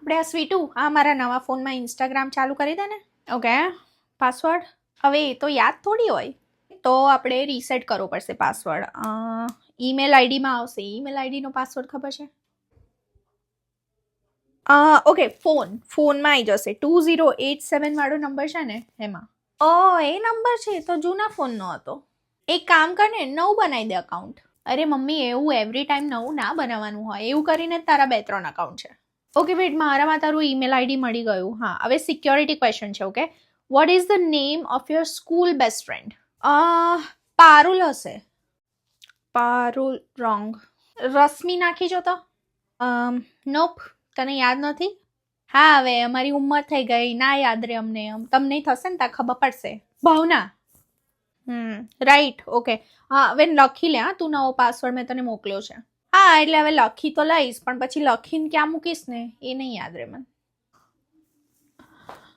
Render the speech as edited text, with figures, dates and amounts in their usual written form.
આપણે આ સ્વીટુ આ મારા નવા ફોનમાં ઇન્સ્ટાગ્રામ ચાલુ કરી દે ને. ઓકે પાસવર્ડ હવે એ તો યાદ થોડી હોય, તો આપણે રીસેટ કરવો પડશે પાસવર્ડ. ઈમેલ આઈડીમાં આવશે. ઈમેલ આઈડીનો પાસવર્ડ ખબર છે? ઓકે ફોનમાં આવી જશે. 2087 વાળો નંબર છે ને એમાં. એ નંબર છે તો જૂના ફોનનો હતો. એક કામ કર ને નવું બનાવી દે અકાઉન્ટ. અરે મમ્મી એવું એવરી ટાઈમ નવું ના બનાવવાનું હોય. એવું કરીને તારા 2-3 અકાઉન્ટ છે. ઓકે વેટ, મારામાં તારું ઈમેલ આઈડી મળી ગયું. હા હવે સિક્યોરિટી ક્વેશ્ચન છે. Okay what is the name of your school best friend? Parul હશે. પારુલ રોંગ. રશ્મિ નાખી જો તો. નોપ, તને યાદ નથી? હા હવે અમારી ઉંમર થઈ ગઈ, ના યાદ રે અમને. તમને થશે ને ત્યાં ખબર પડશે. ભાવના. રાઈટ. ઓકે હા હવે લખી લે. હા તું નવો પાસવર્ડ મેં તને મોકલ્યો છે. હા એટલે હવે લખી તો લઈશ, પણ પછી લખીને ક્યાં મૂકીશ ને એ નહીં યાદ રહે મને.